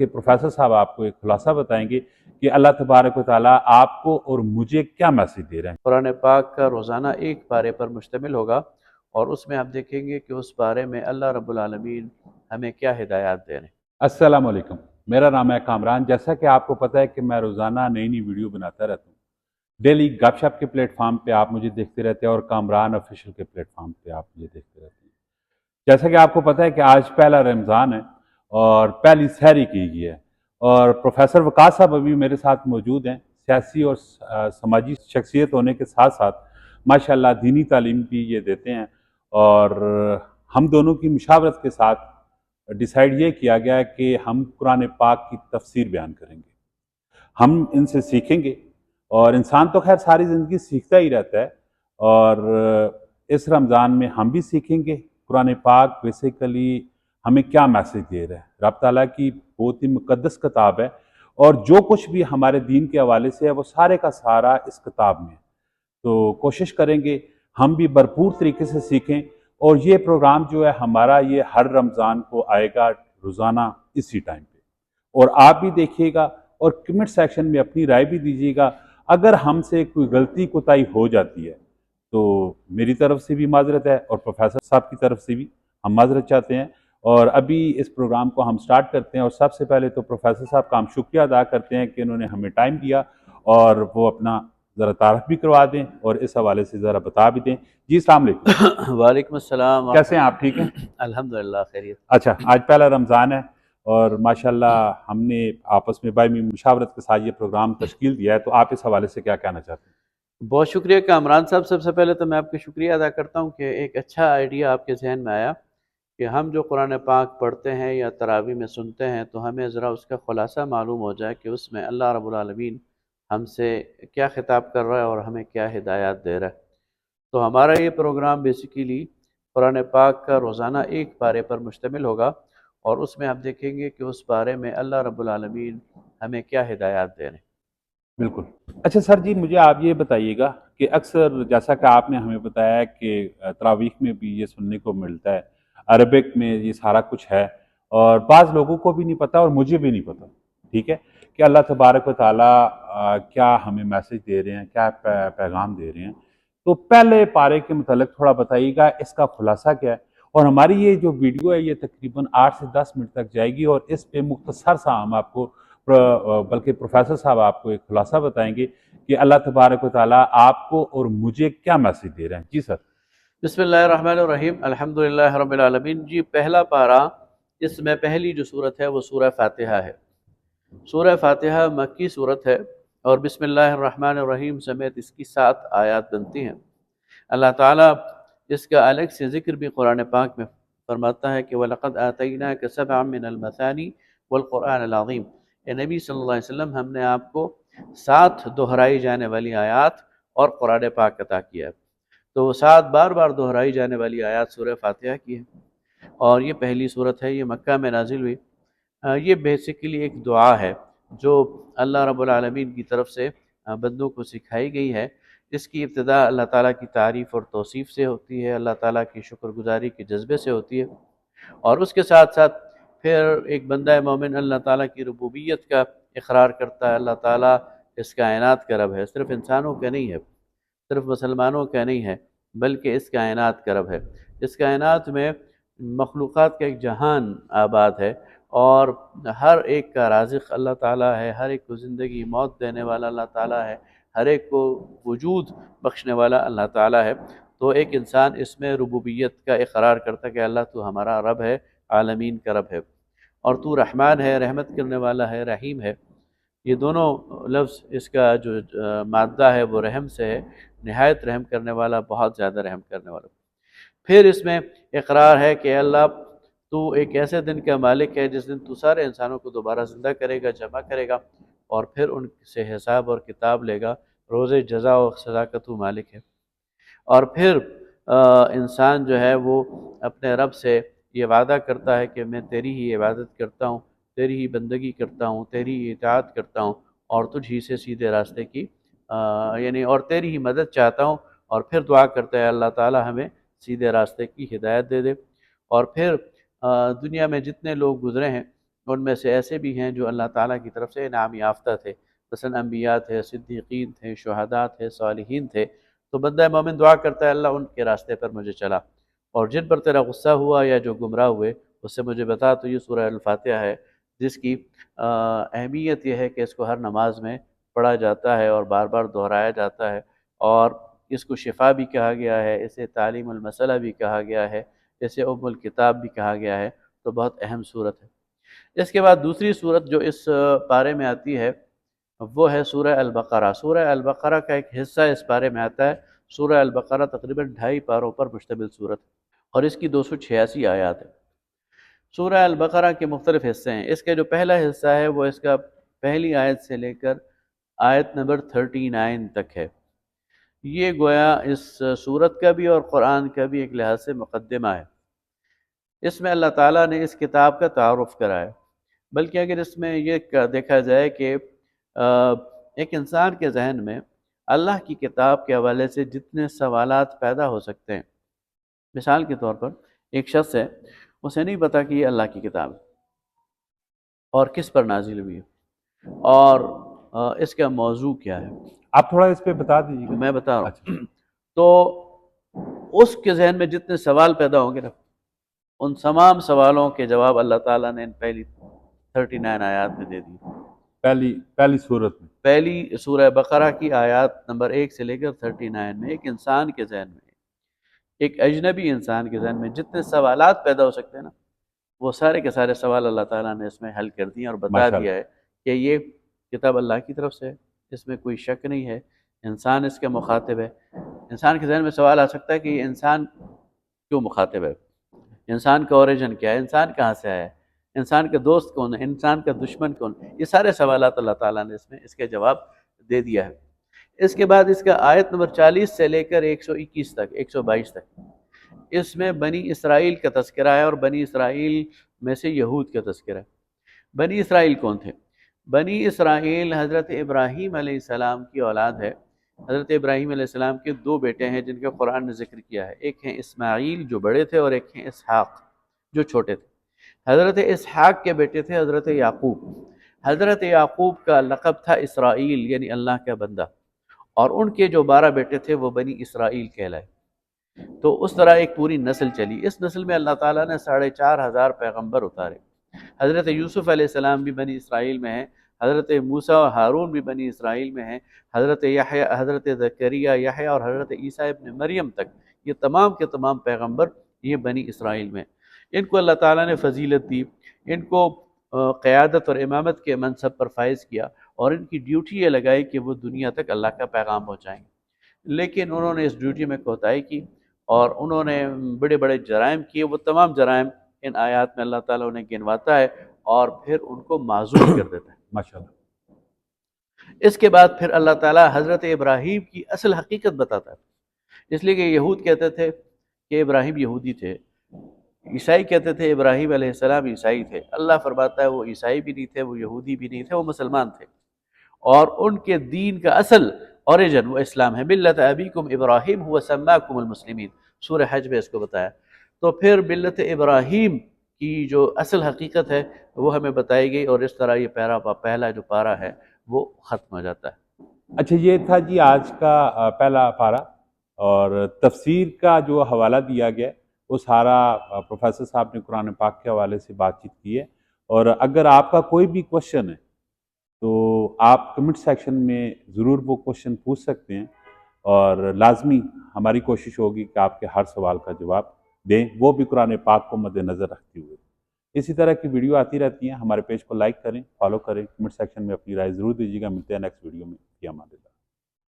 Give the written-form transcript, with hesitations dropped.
کہ प्रोफेसर साहब आपको एक खुलासा बताएंगे कि अल्लाह तबारक व तआला आपको और मुझे क्या मैसेज दे रहे हैं। कुरान पाक का रोज़ाना एक पारे पर मुश्तमिल होगा और उसमें आप देखेंगे कि उस पारे में अल्लाह रब्बुल आलमीन हमें क्या हिदायत दे रहे हैं। अस्सलाम वालेकुम, मेरा नाम है कामरान। जैसा कि आपको पता है कि मैं रोज़ाना नई नई वीडियो बनाता रहता हूँ। डेली गपशप के प्लेटफॉर्म पे आप मुझे देखते रहते हैं और कामरान ऑफिशियल के प्लेटफॉर्म पे आप मुझे देखते रहते हैं। जैसा कि आपको पता है कि आज पहला रमज़ान है और पहली सहरी की गई है और प्रोफेसर वकास साहब अभी मेरे साथ मौजूद हैं। सियासी और समाजी शख्सियत होने के साथ साथ माशाल्लाह दीनी तालीम भी ये देते हैं और हम दोनों की मुशावरत के साथ डिसाइड ये किया गया है कि हम कुरान पाक की तफसीर बयान करेंगे। हम इनसे सीखेंगे और इंसान तो खैर सारी ज़िंदगी सीखता ही रहता है और इस रमज़ान में हम भी सीखेंगे कुरान पाक बेसिकली हमें क्या मैसेज दे रहा है। रब ताला की बहुत ही मुक़द्दस किताब है और जो कुछ भी हमारे दीन के हवाले से है वो सारे का सारा इस किताब में है। तो कोशिश करेंगे हम भी भरपूर तरीके से सीखें और ये प्रोग्राम जो है हमारा ये हर रमज़ान को आएगा रोज़ाना इसी टाइम पे और आप भी देखिएगा और कमेंट सेक्शन में अपनी राय भी दीजिएगा। अगर हमसे कोई गलती कोताही हो जाती है तो मेरी तरफ से भी माजरत है और प्रोफेसर साहब की तरफ से भी हम माजरत चाहते हैं। और अभी इस प्रोग्राम को हम स्टार्ट करते हैं और सबसे पहले तो प्रोफेसर साहब का हम शुक्रिया अदा करते हैं कि इन्होंने हमें टाइम दिया और वो अपना ज़रा तारफ़ भी करवा दें और इस हवाले से ज़रा बता भी दें। जी अस्सलाम वालेकुम। वालेकुम अस्सलाम। कैसे हैं आप, ठीक हैं? अल्हम्दुलिल्लाह खैरियत। अच्छा, आज पहला रमज़ान है और माशाल्लाह हमने आपस में बायमी मुशावरत के साथ ये प्रोग्राम तश्कील दिया है, तो आप इस हवाले से क्या कहना चाहते हैं? बहुत शुक्रिया कामरान साहब। सबसे पहले तो मैं आपका शुक्रिया अदा करता हूँ कि एक अच्छा आइडिया आपके जहन में आया कि हम जो कुरान पाक पढ़ते हैं या तरावी में सुनते हैं तो हमें ज़रा उसका ख़ुलासा मालूम हो जाए कि उसमें अल्लाह रब्बुल आलमीन हमसे क्या ख़िताब कर रहा है और हमें क्या हिदायत दे रहा है। तो हमारा ये प्रोग्राम बेसिकली कुरान पाक का रोज़ाना एक पारे पर मुश्तमिल होगा और उसमें आप देखेंगे कि उस पारे में अल्लाह रब्बुल आलमीन हमें क्या हिदायत दे रहे हैं। बिल्कुल। अच्छा सर जी, मुझे आप ये बताइएगा कि अक्सर जैसा कि आपने हमें बताया कि तरावीह में भी ये सुनने को मिलता है, अरबिक में ये सारा कुछ है और बाज़ लोगों को भी नहीं पता और मुझे भी नहीं पता, ठीक है, कि अल्लाह तबारक व तआला क्या हमें मैसेज दे रहे हैं, क्या पैगाम दे रहे हैं। तो पहले पारे के मुतल्लिक़ थोड़ा बताइएगा, इसका खुलासा क्या है? और हमारी ये जो वीडियो है ये तकरीबन 8 से 10 मिनट तक जाएगी और इस पे मुख्तसर सा हम आपको बल्कि प्रोफेसर साहब आपको एक खुलासा बताएंगे कि अल्लाह तबारक व तआला आपको और मुझे क्या मैसेज दे रहे हैं। जी सर। बिस्मिल्लाहिर्रहमानिर्रहीम, अल्हम्दुलिल्लाहि रब्बिल आलमीन। जी पहला पारा, इसमें पहली जो सूरत है वो सूरह फातिहा है। सूरह फातिहा मक्की सूरत है और बिस्मिल्लाहिर्रहमानिर्रहीम समेत इसकी 7 आयत बनती हैं। अल्लाह ताला इसका अलग से ज़िक्र भी कुरान पाक में फरमाता है कि वलक़द आतैनाका सबअम मिनल मसानी वल क़ुरआनिल अज़ीम। ए नबी सल्लल्लाहु अलैहि वसल्लम, हमने आपको 7 दोहराई जाने वाली आयत और कुरान पाक अता किया है। तो 7 बार बार दोहराई जाने वाली आयत सूरह फातिहा की है और ये पहली सूरत है, ये मक्का में नाजिल हुई। ये बेसिकली एक दुआ है जो अल्लाह रब्बुल आलमीन की तरफ से बंदों को सिखाई गई है। इसकी इब्तिदा अल्लाह ताला की तारीफ़ और तौसीफ़ से होती है, अल्लाह ताला की शुक्रगुज़ारी के जज्बे से होती है और उसके साथ साथ फिर एक बंदा मोमिन अल्लाह ताला की रुबूबियत का इकरार करता है। अल्लाह ताला इस कायनात का रब है, सिर्फ़ इंसानों का नहीं है, सिर्फ मुसलमानों का नहीं है, बल्कि इस कायनात का रब है। इस कायनात में मखलूक़ात का एक जहान आबाद है और हर एक का राज़िक़ अल्लाह ताला है, हर एक को ज़िंदगी मौत देने वाला अल्लाह ताला है, हर एक को वजूद बख्शने वाला अल्लाह ताला है। तो एक इंसान इसमें रुबूबियत का इकरार करता है कि अल्लाह तू हमारा रब है, आलमीन का रब है और तू रहमान है, रहमत करने वाला है, रहीम है। ये दोनों लफ्ज़, इसका जो मादा है वो रहम से है, निहायत रहम करने वाला, बहुत ज़्यादा रहम करने वाला। फिर इसमें इकरार है कि अल्लाह तू एक ऐसे दिन का मालिक है जिस दिन तू सारे इंसानों को दोबारा ज़िंदा करेगा, जमा करेगा और फिर उनसे हिसाब और किताब लेगा। रोज़े जज़ा और सज़ा का तू मालिक है। और फिर इंसान जो है वो अपने रब से ये वादा करता है कि मैं तेरी ही इबादत करता हूँ, तेरी ही बंदगी करता हूँ, तेरी ही इताअत करता हूँ और तुझ ही से सीधे रास्ते की यानी और तेरी ही मदद चाहता हूँ। और फिर दुआ करता है अल्लाह ताला हमें सीधे रास्ते की हिदायत दे दे। और फिर दुनिया में जितने लोग गुज़रे हैं ان میں سے ایسے بھی ہیں جو اللہ تعالیٰ کی طرف سے انعام یافتہ تھے، مثلا انبیاء تھے، صدیقین تھے، شہداء تھے، صالحین تھے۔ تو بندہ مومن دعا کرتا ہے، اللہ ان کے راستے پر مجھے چلا، اور جن پر تیرا غصہ ہوا یا جو گمراہ ہوئے اس سے مجھے بتا۔ تو یہ سورہ الفاتحہ ہے، جس کی اہمیت یہ ہے کہ اس کو ہر نماز میں پڑھا جاتا ہے اور بار بار دہرایا جاتا ہے، اور اس کو شفا بھی کہا گیا ہے، اسے تعلیم المسئلہ بھی کہا گیا ہے، اسے ام الکتاب بھی کہا گیا ہے۔ تو بہت اہم صورت ہے۔ اس کے بعد دوسری صورت جو اس پارے میں آتی ہے وہ ہے سورہ البقرہ۔ سورہ البقرہ کا ایک حصہ اس پارے میں آتا ہے۔ سورہ البقرہ تقریباً 2.5 پاروں پر مشتمل صورت ہے اور اس کی 286 آیات ہیں۔ سورہ البقرہ کے مختلف حصے ہیں۔ اس کا جو پہلا حصہ ہے وہ اس کا پہلی آیت سے لے کر آیت نمبر 39 تک ہے۔ یہ گویا اس سورت کا بھی اور قرآن کا بھی ایک لحاظ سے مقدمہ ہے۔ اس میں اللہ تعالیٰ نے اس کتاب کا تعارف کرایا، بلکہ اگر اس میں یہ دیکھا جائے کہ ایک انسان کے ذہن میں اللہ کی کتاب کے حوالے سے جتنے سوالات پیدا ہو سکتے ہیں، مثال کے طور پر ایک شخص ہے، اسے نہیں پتا کہ یہ اللہ کی کتاب ہے اور کس پر نازل ہوئی ہے اور اس کا موضوع کیا ہے۔ آپ تھوڑا اس پہ بتا دیجیے گا۔ میں بتا رہا اچھا، ہوں۔ تو اس کے ذہن میں جتنے سوال پیدا ہوں گے نا، ان تمام سوالوں کے جواب اللہ تعالیٰ نے ان پہلی 39 آیات میں دے دی۔ پہلی صورت میں پہلی سورہ بقرہ کی آیات نمبر 1 سے لے کر 39 میں ایک انسان کے ذہن میں، ایک اجنبی انسان کے ذہن میں جتنے سوالات پیدا ہو سکتے ہیں نا، وہ سارے کے سارے سوال اللہ تعالیٰ نے اس میں حل کر دیے اور بتا ماشاء دیا ہے کہ یہ کتاب اللہ کی طرف سے ہے، اس میں کوئی شک نہیں ہے، انسان اس کے مخاطب ہے۔ انسان کے ذہن میں سوال آ سکتا ہے کہ یہ انسان کیوں مخاطب ہے، انسان کا اوریجن کیا ہے، انسان کہاں سے آیا ہے، انسان کا دوست کون ہے، انسان کا دشمن کون ہے۔ یہ سارے سوالات اللہ تعالیٰ نے اس میں اس کے جواب دے دیا ہے۔ اس کے بعد اس کا آیت نمبر 40 سے لے کر 121 تک 122 تک اس میں بنی اسرائیل کا تذکرہ ہے، اور بنی اسرائیل میں سے یہود کا تذکرہ ہے۔ بنی اسرائیل کون تھے؟ بنی اسرائیل حضرت ابراہیم علیہ السلام کی اولاد ہے۔ حضرت ابراہیم علیہ السلام کے 2 بیٹے ہیں جن کا قرآن نے ذکر کیا ہے، ایک ہیں اسماعیل جو بڑے تھے اور ایک ہیں اسحاق جو چھوٹے تھے۔ حضرت اسحاق کے بیٹے تھے حضرت یعقوب۔ حضرت یعقوب کا لقب تھا اسرائیل، یعنی اللہ کا بندہ، اور ان کے جو 12 بیٹے تھے وہ بنی اسرائیل کہلائے۔ تو اس طرح ایک پوری نسل چلی۔ اس نسل میں اللہ تعالیٰ نے 4,500 پیغمبر اتارے۔ حضرت یوسف علیہ السلام بھی بنی اسرائیل میں ہیں، حضرت موسیٰ اور ہارون بھی بنی اسرائیل میں ہیں، حضرت یحییٰ، حضرت زکریا، یحییٰ اور حضرت عیسیٰ ابن مریم تک یہ تمام کے تمام پیغمبر یہ بنی اسرائیل میں۔ ان کو اللہ تعالیٰ نے فضیلت دی، ان کو قیادت اور امامت کے منصب پر فائز کیا، اور ان کی ڈیوٹی یہ لگائی کہ وہ دنیا تک اللہ کا پیغام پہنچائیں۔ لیکن انہوں نے اس ڈیوٹی میں کوتاہی کی اور انہوں نے بڑے بڑے جرائم کیے۔ وہ تمام جرائم ان آیات میں اللہ تعالیٰ انہیں گنواتا ہے اور پھر ان کو معذور کر دیتا ہے۔ ماشاءاللہ۔ اس کے بعد پھر اللہ تعالیٰ حضرت ابراہیم کی اصل حقیقت بتاتا ہے، اس لیے کہ یہود کہتے تھے کہ ابراہیم یہودی تھے، عیسائی کہتے تھے ابراہیم علیہ السلام عیسائی تھے۔ اللہ فرماتا ہے وہ عیسائی بھی نہیں تھے، وہ یہودی بھی نہیں تھے، وہ مسلمان تھے، اور ان کے دین کا اصل اوریجن وہ اسلام ہے۔ ملت ابیکم ابراہیم هو سماکم المسلمین، سورہ حج میں اس کو بتایا۔ تو پھر ملت ابراہیم کی جو اصل حقیقت ہے وہ ہمیں بتائی گئی، اور اس طرح یہ پہلا جو پارہ ہے وہ ختم ہو جاتا ہے۔ اچھا، یہ تھا جی آج کا پہلا پارہ، اور تفسیر کا جو حوالہ دیا گیا وہ سارا پروفیسر صاحب نے قرآن پاک کے حوالے سے بات چیت کی ہے۔ اور اگر آپ کا کوئی بھی کوشچن ہے تو آپ کمنٹ سیکشن میں ضرور وہ کوشچن پوچھ سکتے ہیں، اور لازمی ہماری کوشش ہوگی کہ آپ کے ہر سوال کا جواب دیں، وہ بھی قرآن پاک کو مد نظر رکھتے ہوئے۔ اسی طرح کی ویڈیو آتی رہتی ہیں، ہمارے پیج کو لائک کریں، فالو کریں، کمنٹ سیکشن میں اپنی رائے ضرور دیجیے گا۔ ملتے ہیں نیکسٹ ویڈیو میں، فی امان اللہ۔